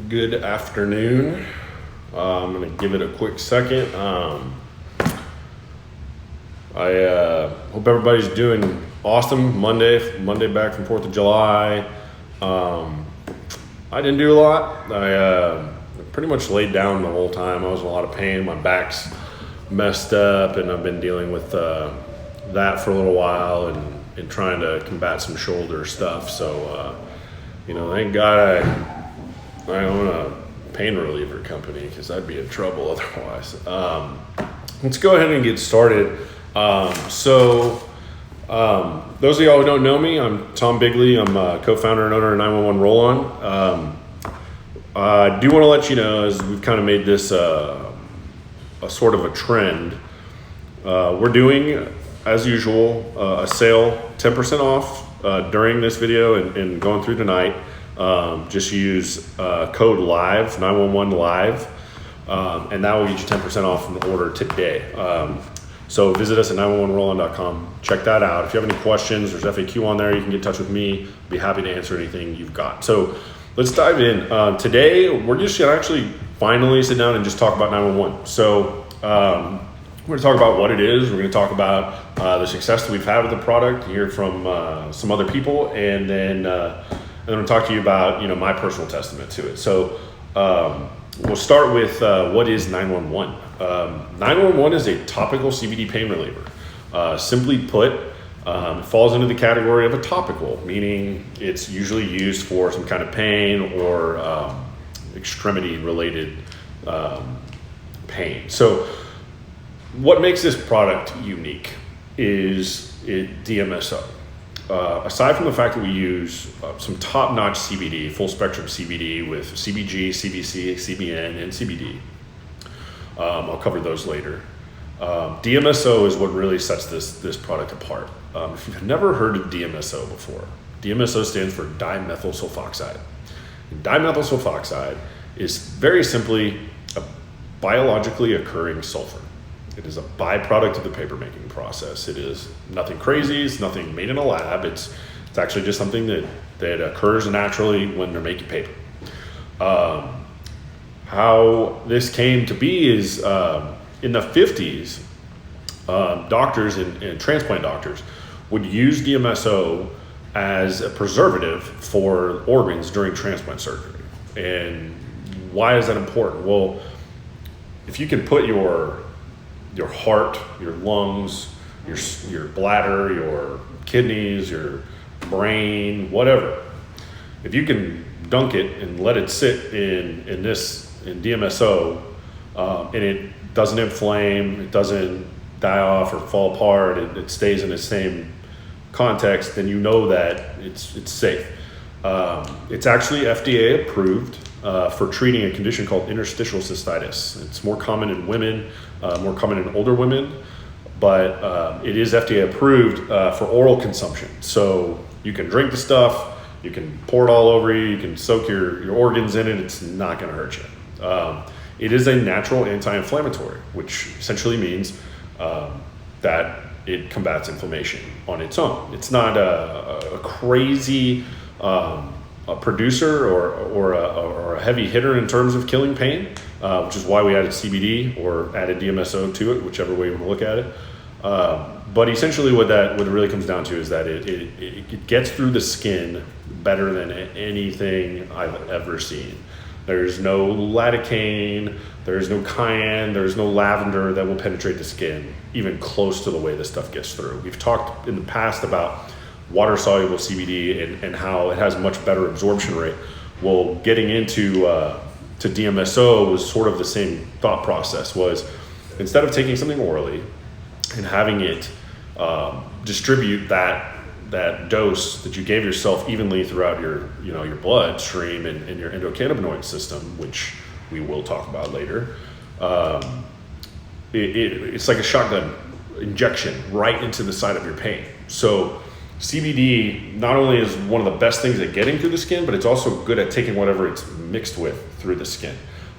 Good afternoon. I'm going to give it a quick second. I hope everybody's doing awesome. Monday back from 4th of July. I didn't do a lot. I pretty much laid down the whole time. I was in a lot of pain. My back's messed up, and I've been dealing with that for a little while and trying to combat some shoulder stuff. So, thank God I own a pain reliever company, because I'd be in trouble otherwise. Let's go ahead and get started. Those of y'all who don't know me, I'm Tom Bigley. I'm co-founder and owner of 911 Roll-On. I do want to let you know, as we've kind of made this a sort of a trend, we're doing, as usual, a sale 10% off during this video and going through tonight. Just use code LIVE, 911 LIVE, and that will get you 10% off an order today. So visit us at 911rollon.com. Check that out. If you have any questions, there's FAQ on there. You can get in touch with me. I'll be happy to answer anything you've got. So let's dive in. Today, we're just going to actually finally sit down and just talk about 911. So we're going to talk about what it is. We're going to talk about the success that we've had with the product, hear from some other people, and then we'll talk to you about my personal testament to it. So we'll start with what is 911. 911 is a topical CBD pain reliever. Simply put, it falls into the category of a topical, meaning it's usually used for some kind of pain or extremity-related pain. So what makes this product unique is DMSO. Aside from the fact that we use some top-notch CBD, full-spectrum CBD with CBG, CBC, CBN, and CBD, I'll cover those later. DMSO is what really sets this product apart. If you've never heard of DMSO before, DMSO stands for dimethyl sulfoxide. And dimethyl sulfoxide is very simply a biologically occurring sulfur. It is a byproduct of the paper making process. It is nothing crazy. It's nothing made in a lab. It's actually just something that occurs naturally when they're making paper. How this came to be is in the 50s, doctors and transplant doctors would use DMSO as a preservative for organs during transplant surgery. And why is that important? Well, if you can put your heart, your lungs, your bladder, your kidneys, your brain, whatever, if you can dunk it and let it sit in DMSO, and it doesn't inflame, it doesn't die off or fall apart, it stays in the same context, then you know that it's safe. It's actually FDA approved for treating a condition called interstitial cystitis. It's more common in women, more common in older women, but it is FDA approved for oral consumption. So you can drink the stuff, you can pour it all over you, you can soak your organs in it, it's not going to hurt you. It is a natural anti-inflammatory, which essentially means that it combats inflammation on its own. It's not a crazy a producer or a heavy hitter in terms of killing pain, which is why we added CBD or added DMSO to it, whichever way you want to look at it. But essentially what it really comes down to is that it gets through the skin better than anything I've ever seen. There's no lidocaine, there's no cayenne, there's no lavender that will penetrate the skin even close to the way this stuff gets through. We've talked in the past about water-soluble CBD and how it has a much better absorption rate. Well, getting into to DMSO was sort of the same thought process. Was instead of taking something orally and having it distribute that dose that you gave yourself evenly throughout your bloodstream and your endocannabinoid system, which we will talk about later, it's like a shotgun injection right into the side of your pain. So CBD not only is one of the best things at getting through the skin, but it's also good at taking whatever it's mixed with through the skin.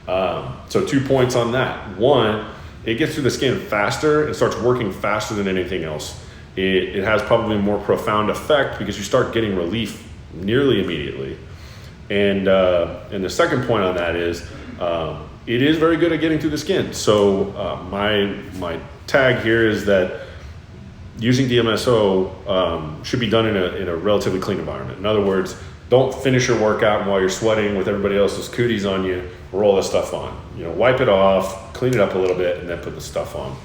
So 2 points on that. One, it gets through the skin faster and starts working faster than anything else. It has probably a more profound effect because you start getting relief nearly immediately. And the second point on that is it is very good at getting through the skin. So my tag here is that using DMSO should be done in a relatively clean environment. In other words, don't finish your workout and while you're sweating with everybody else's cooties on you, roll the stuff on. Wipe it off, clean it up a little bit, and then put the stuff on.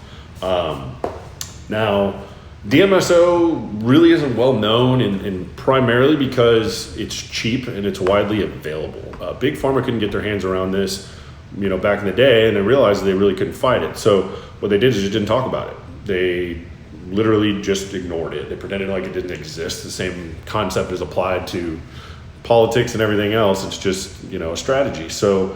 Now, DMSO really isn't well known, and primarily because it's cheap and it's widely available. Big Pharma couldn't get their hands around this, back in the day, and they realized they really couldn't fight it. So what they did is just didn't talk about it. They literally just ignored it. They pretended like it didn't exist. The same concept is applied to politics and everything else. It's just, a strategy. So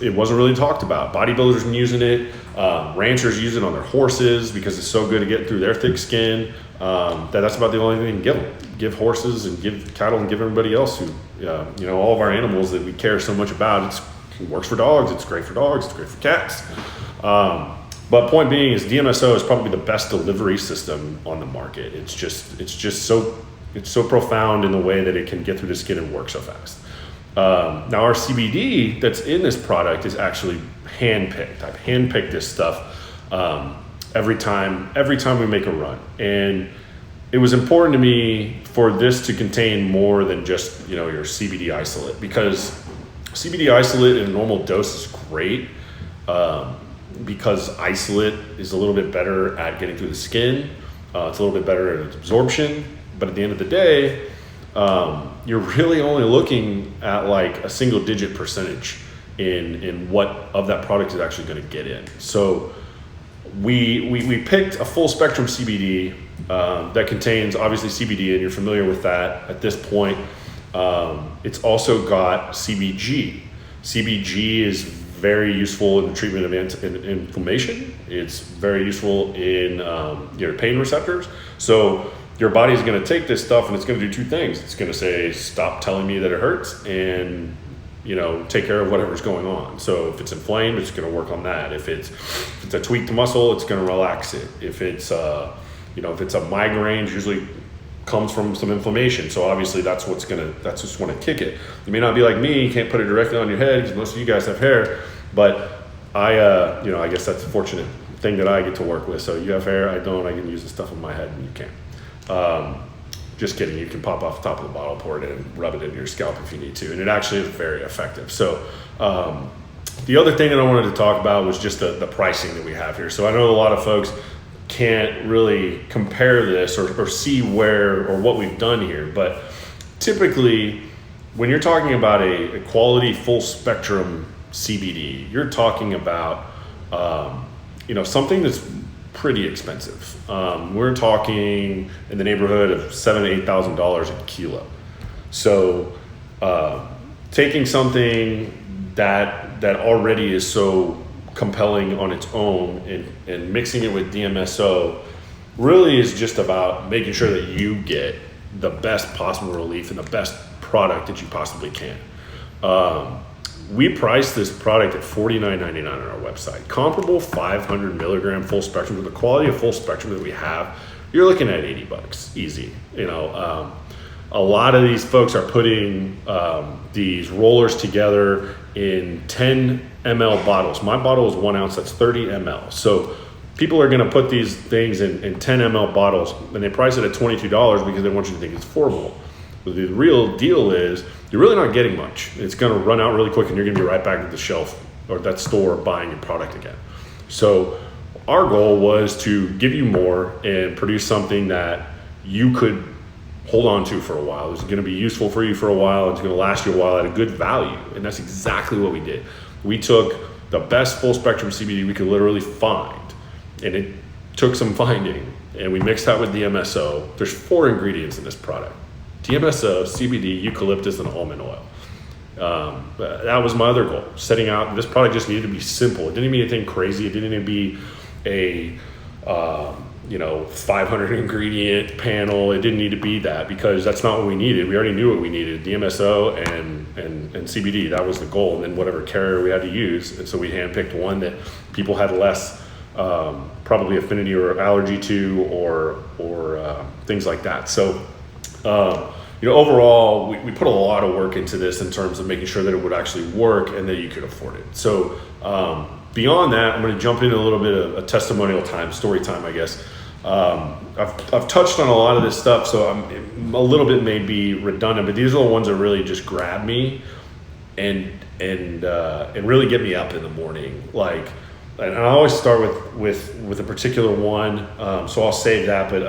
it wasn't really talked about. Bodybuilders were using it. Ranchers use it on their horses because it's so good at getting through their thick skin. That's about the only thing you can give them. Give horses and give cattle and give everybody else who, all of our animals that we care so much about. It works for dogs. It's great for dogs. It's great for cats. But point being is DMSO is probably the best delivery system on the market. It's just so profound in the way that it can get through the skin and work so fast. Now our CBD that's in this product is actually handpicked. I've handpicked this stuff every time we make a run, and it was important to me for this to contain more than just your CBD isolate, because CBD isolate in a normal dose is great because isolate is a little bit better at getting through the skin. It's a little bit better at absorption, but at the end of the day, you're really only looking at like a single digit percentage in what of that product is actually going to get in. So we picked a full spectrum CBD that contains obviously CBD, and you're familiar with that at this point. It's also got CBG. CBG is very useful in the treatment of inflammation. It's very useful in your pain receptors. So your body is going to take this stuff and it's going to do two things. It's going to say, stop telling me that it hurts, and take care of whatever's going on. So if it's inflamed, it's going to work on that. If it's a tweaked muscle, it's going to relax it. If it's if it's a migraine, it usually comes from some inflammation. So obviously that's just want to kick it. You may not be like me, you can't put it directly on your head because most of you guys have hair, but I guess that's a fortunate thing that I get to work with. So you have hair, I don't. I can use the stuff on my head and you can't. Just kidding. You can pop off the top of the bottle, pour it in, rub it into your scalp if you need to. And it actually is very effective. So the other thing that I wanted to talk about was just the pricing that we have here. So I know a lot of folks can't really compare this or see where or what we've done here. But typically, when you're talking about a quality full spectrum CBD, you're talking about something that's pretty expensive. We're talking in the neighborhood of $7,000 to $8,000 a kilo. So taking something that already is so compelling on its own and mixing it with DMSO really is just about making sure that you get the best possible relief and the best product that you possibly can. We priced this product at $49.99 on our website. Comparable 500 milligram full spectrum with the quality of full spectrum that we have, you're looking at $80 easy. A lot of these folks are putting these rollers together in 10 ml bottles. My bottle is 1 ounce, that's 30 ml. So people are going to put these things in 10 ml bottles, and they price it at $22 because they want you to think it's affordable. But the real deal is you're really not getting much. It's going to run out really quick, and you're going to be right back at the shelf or that store buying your product again. So our goal was to give you more and produce something that you could hold on to for a while. It's going to be useful for you for a while. It's going to last you a while at a good value. And that's exactly what we did. We took the best full spectrum CBD we could literally find, and it took some finding, and we mixed that with DMSO. There's 4 ingredients in this product: DMSO, CBD, eucalyptus, and almond oil. That was my other goal. Setting out, this product just needed to be simple. It didn't need anything crazy. It didn't need to be a 500 ingredient panel. It didn't need to be that, because that's not what we needed. We already knew what we needed: DMSO and CBD. That was the goal, and then whatever carrier we had to use. And so we handpicked one that people had less probably affinity or allergy to, or things like that. So overall, we put a lot of work into this in terms of making sure that it would actually work and that you could afford it. So beyond that, I'm going to jump into a little bit of a testimonial time, story time, I guess. I've touched on a lot of this stuff, so I'm a little bit maybe redundant, but these are the ones that really just grab me and really get me up in the morning. And I always start with a particular one, so I'll save that. But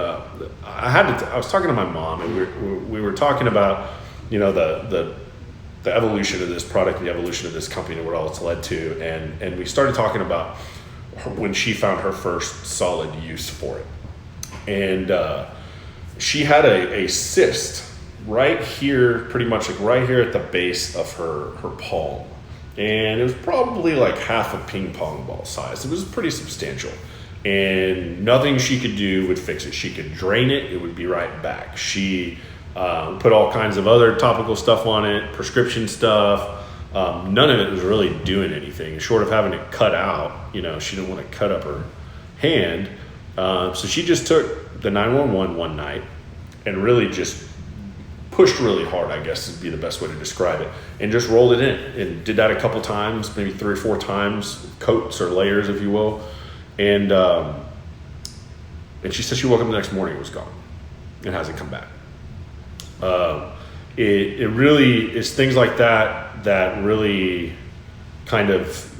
I was talking to my mom, and we were talking about the evolution of this product, the evolution of this company, and what all it's led to, and we started talking about when she found her first solid use for it, and she had a cyst right here, pretty much like right here at the base of her palm. And it was probably like half a ping pong ball size. It was pretty substantial. And nothing she could do would fix it. She could drain it, it would be right back. She put all kinds of other topical stuff on it, prescription stuff. None of it was really doing anything. Short of having it cut out, she didn't want to cut up her hand. So she just took the 911 one night and really just pushed really hard, I guess would be the best way to describe it, and just rolled it in, and did that a couple times, maybe 3 or 4 times, coats or layers, if you will. And she said she woke up the next morning, it was gone. It hasn't come back. It really is things like that really kind of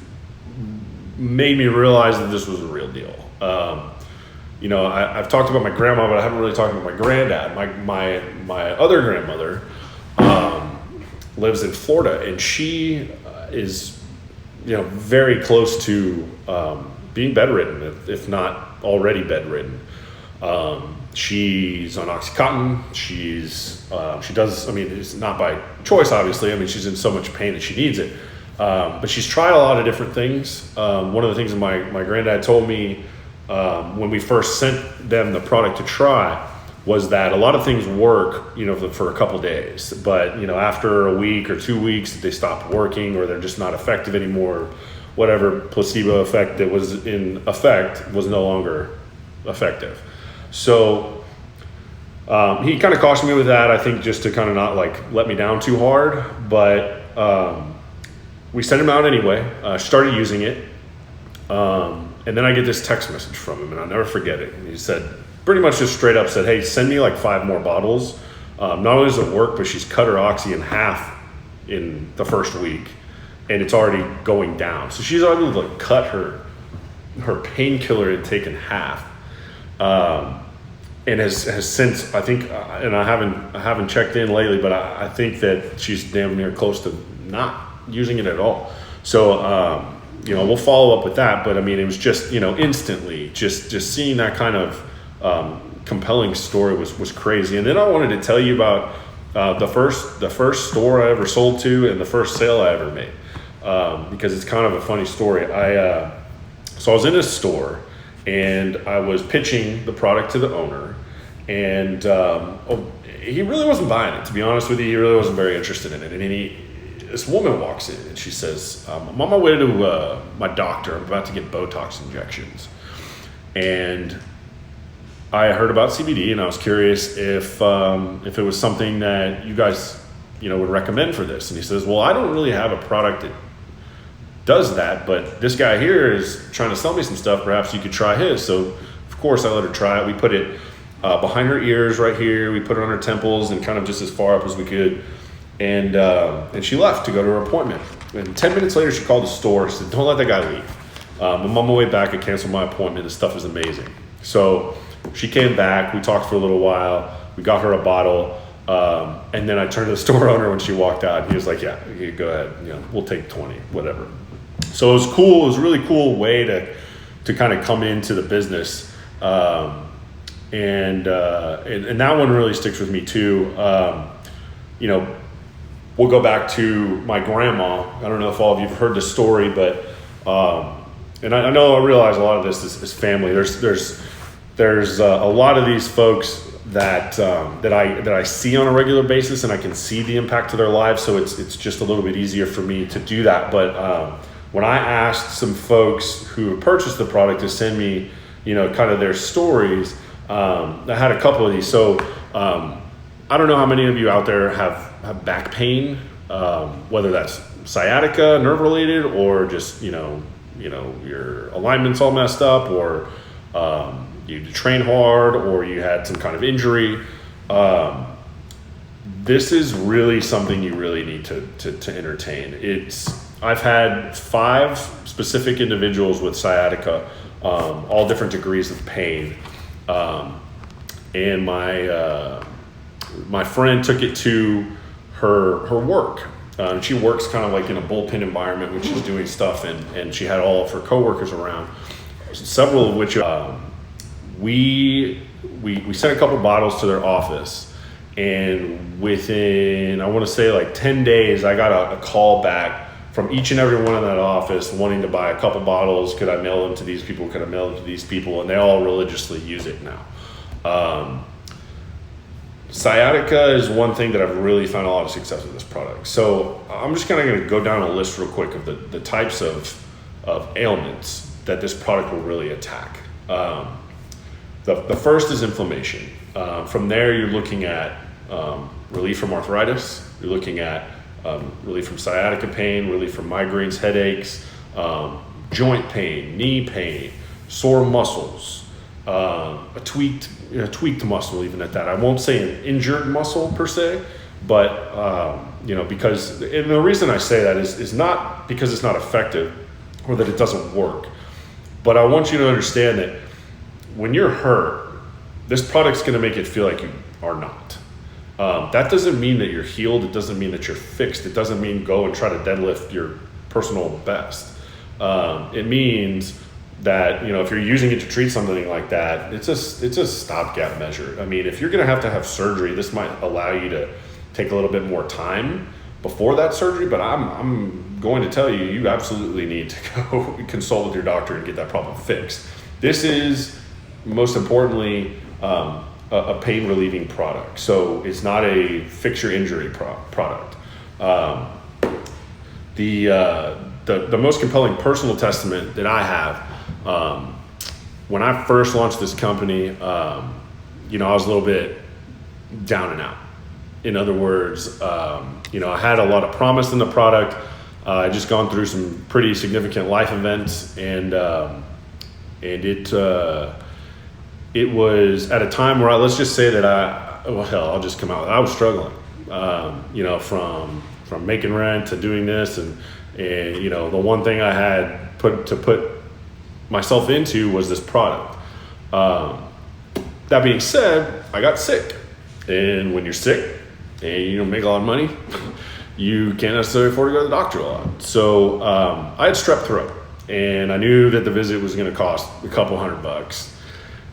made me realize that this was a real deal. I've talked about my grandma, but I haven't really talked about my granddad. My other grandmother lives in Florida, and she is, very close to being bedridden, if not already bedridden. She's on OxyContin. She does. It's not by choice, obviously. She's in so much pain that she needs it. But she's tried a lot of different things. One of the things that my granddad told me when we first sent them the product to try was that a lot of things work, for a couple days, but after a week or 2 weeks, they stop working or they're just not effective anymore. Whatever placebo effect that was in effect was no longer effective. So he kind of cautioned me with that, I think, just to kind of not let me down too hard. But we sent him out anyway. Started using it. And then I get this text message from him, and I'll never forget it. And he said, pretty much just straight up said, hey, send me 5 more bottles. Not only does it work, but she's cut her oxy in half in the first week, and it's already going down. So she's already cut her painkiller intake in half. And has since, I think, and I haven't checked in lately, but I think that she's damn near close to not using it at all. So, we'll follow up with that, but it was just, instantly just seeing that kind of compelling story was crazy. And then I wanted to tell you about the first store I ever sold to and the first sale I ever made, because it's kind of a funny story. So I was in a store and I was pitching the product to the owner, and he really wasn't buying it, to be honest with you. He really wasn't very interested in it. And this woman walks in and she says, I'm on my way to my doctor. I'm about to get Botox injections. And I heard about CBD, and I was curious if it was something that you guys, would recommend for this. And he says, well, I don't really have a product that does that, but this guy here is trying to sell me some stuff. Perhaps you could try his. So of course I let her try it. We put it behind her ears right here. We put it on her temples and kind of just as far up as we could. And she left to go to her appointment. And 10 minutes later, she called the store. She said, don't let that guy leave. I'm on my way back. I canceled my appointment. This stuff is amazing. So she came back. We talked for a little while. We got her a bottle. And then I turned to the store owner when she walked out. He was like, yeah, go ahead. We'll take 20, whatever. So it was cool. It was a really cool way to kind of come into the business. And that one really sticks with me too. We'll go back to my grandma. I don't know if all of you have heard the story, but and I realize a lot of this is family. There's a lot of these folks that I see on a regular basis, and I can see the impact to their lives. So it's just a little bit easier for me to do that. But when I asked some folks who purchased the product to send me, kind of their stories, I had a couple of these. So I don't know how many of you out there have back pain, whether that's sciatica, nerve related, or just, your alignment's all messed up, or you train hard, or you had some kind of injury. This is really something you really need to entertain. I've had 5 specific individuals with sciatica, all different degrees of pain. And my friend took it to her work. She works kind of like in a bullpen environment when she's doing stuff, and she had all of her coworkers around, several of which we sent a couple bottles to their office, and within, I want to say like 10 days, I got a call back from each and every one in that office wanting to buy a couple bottles. Could I mail them to these people? Could I mail them to these people? And they all religiously use it now. Sciatica is one thing that I've really found a lot of success with this product. So I'm just kind of going to go down a list real quick of the types of ailments that this product will really attack. The first is inflammation. From there, you're looking at relief from arthritis. You're looking at relief from sciatica pain, relief from migraines, headaches, joint pain, knee pain, sore muscles, a tweaked muscle, even at that. I won't say an injured muscle per se, but because, and the reason I say that is not because it's not effective or that it doesn't work, but I want you to understand that when you're hurt, this product's going to make it feel like you are not. That doesn't mean that you're healed. It doesn't mean that you're fixed. It doesn't mean go and try to deadlift your personal best. It means that, if you're using it to treat something like that, it's a stopgap measure. I mean, if you're going to have surgery, this might allow you to take a little bit more time before that surgery, but I'm going to tell you, you absolutely need to go consult with your doctor and get that problem fixed. This is, most importantly, a pain relieving product. So it's not a fix your injury product. The most compelling personal testament that I have, when I first launched this company, I was a little bit down and out. In other words, I had a lot of promise in the product. I just gone through some pretty significant life events, and it was at a time where let's just say that I'll just come out. I was struggling, from making rent to doing this, and the one thing I had put myself into was this product. That being said, I got sick, and when you're sick and you don't make a lot of money, you can't necessarily afford to go to the doctor a lot. So I had strep throat, and I knew that the visit was going to cost a couple $100.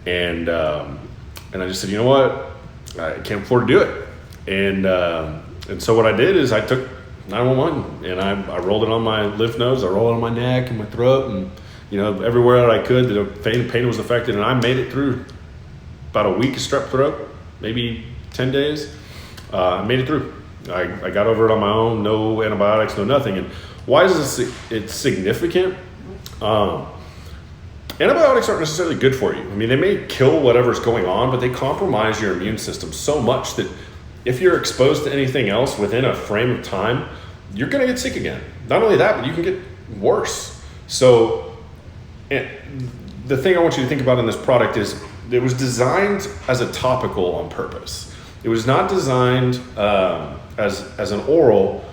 And I just said, you know what, I can't afford to do it. And so what I did is I took 911 and I rolled it on my lymph nodes, I rolled it on my neck and my throat, and everywhere that I could that pain was affected. And I made it through about a week of strep throat, maybe 10 days. I made it through. I got over it on my own, no antibiotics, no nothing. And why is it's significant? Antibiotics aren't necessarily good for you. I mean, they may kill whatever's going on, but they compromise your immune system so much that if you're exposed to anything else within a frame of time, you're going to get sick again. Not only that, but you can get worse. So the thing I want you to think about in this product is it was designed as a topical on purpose. It was not designed as an oral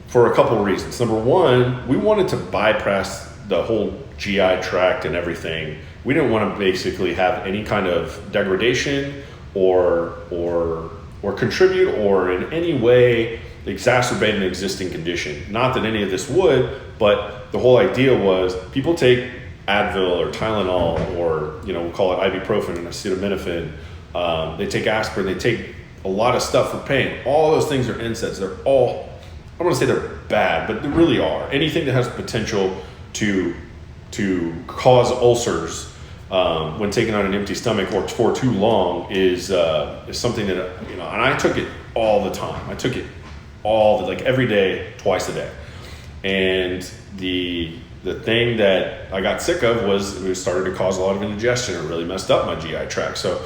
for a couple of reasons. Number one, we wanted to bypass the whole GI tract and everything. We didn't want to basically have any kind of degradation or contribute or in any way exacerbate an existing condition. Not that any of this would, but the whole idea was people take Advil or Tylenol or we'll call it ibuprofen and acetaminophen. They take aspirin. They take a lot of stuff for pain. All those things are NSAIDs. They're all, I don't want to say they're bad, but they really are. Anything that has potential to cause ulcers when taken on an empty stomach or for too long is something that and I took it all the time. I took it every day, twice a day, and the thing that I got sick of was it started to cause a lot of indigestion. It really messed up my GI tract. So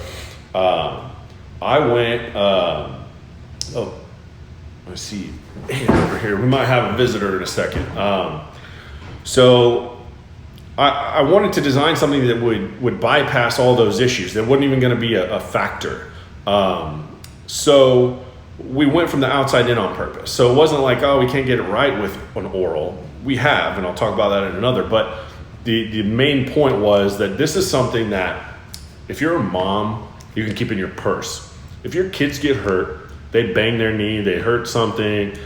I went Oh, I see over here. We might have a visitor in a second. So I wanted to design something that would bypass all those issues. That wasn't even going to be a factor. So we went from the outside in on purpose. So it wasn't like, oh, we can't get it right with an oral. We have, and I'll talk about that in another. But the main point was that this is something that if you're a mom, you can keep in your purse. If your kids get hurt, they bang their knee, they hurt something,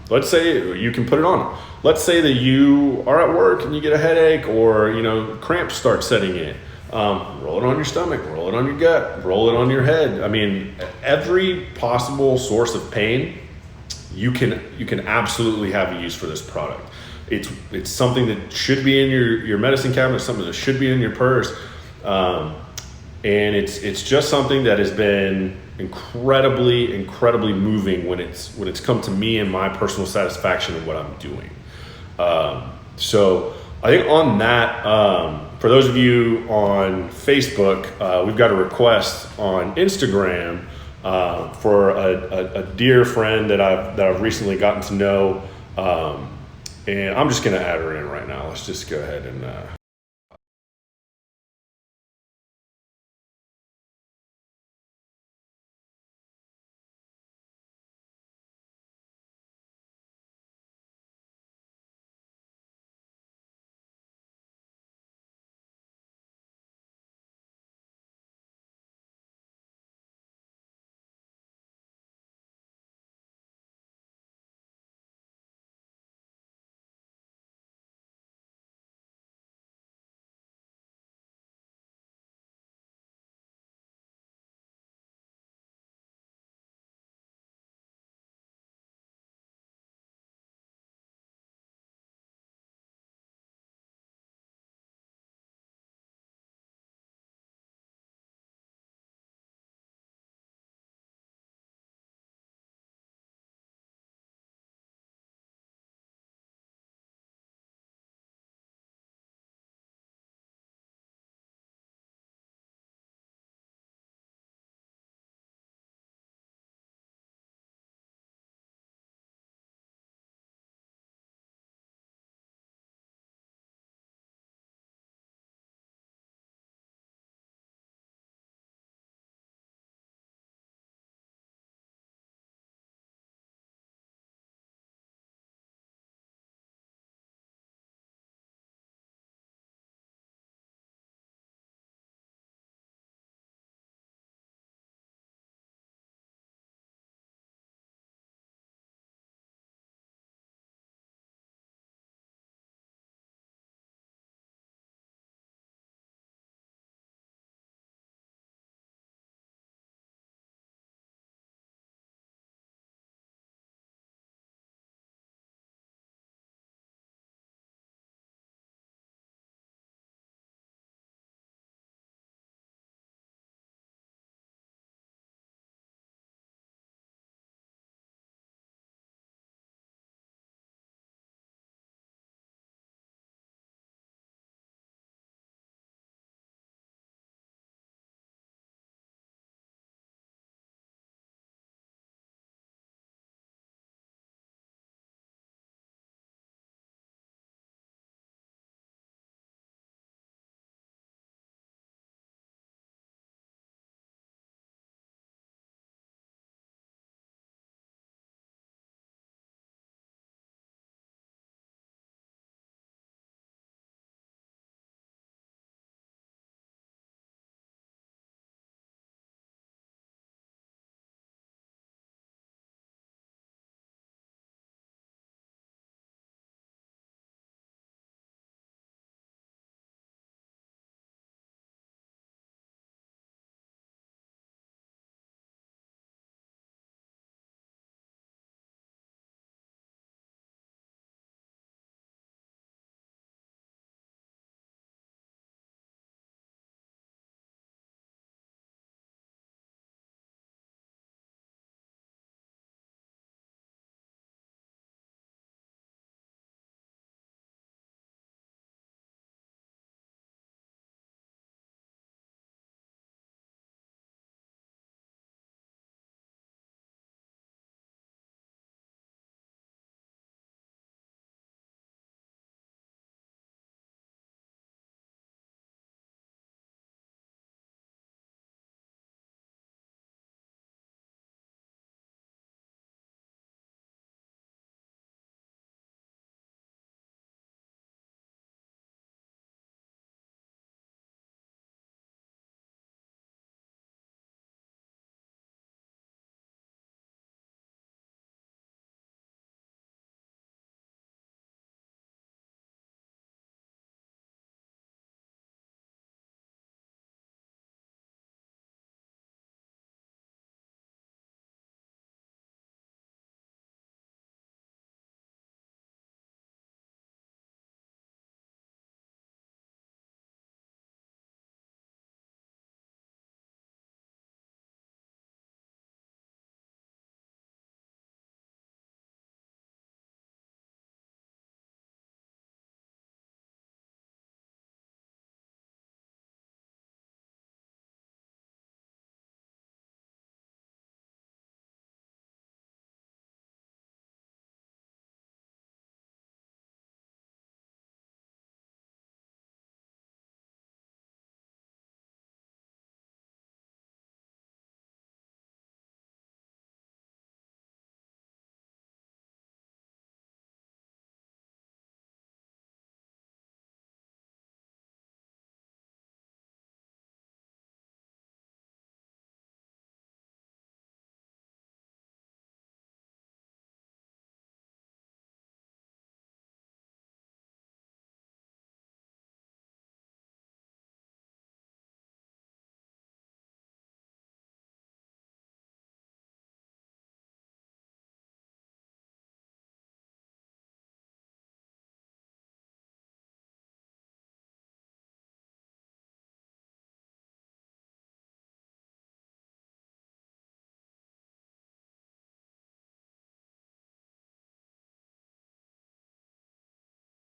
let's say you can put it on them. Let's say that you are at work and you get a headache or, cramps start setting in. Roll it on your stomach, roll it on your gut, roll it on your head. I mean, every possible source of pain, you can absolutely have a use for this product. It's something that should be in your medicine cabinet, something that should be in your purse. And it's just something that has been incredibly moving when it's come to me and my personal satisfaction of what I'm doing. So I think on that, for those of you on Facebook, we've got a request on Instagram for a dear friend that I've recently gotten to know, and I'm just going to add her in right now. Let's just go ahead and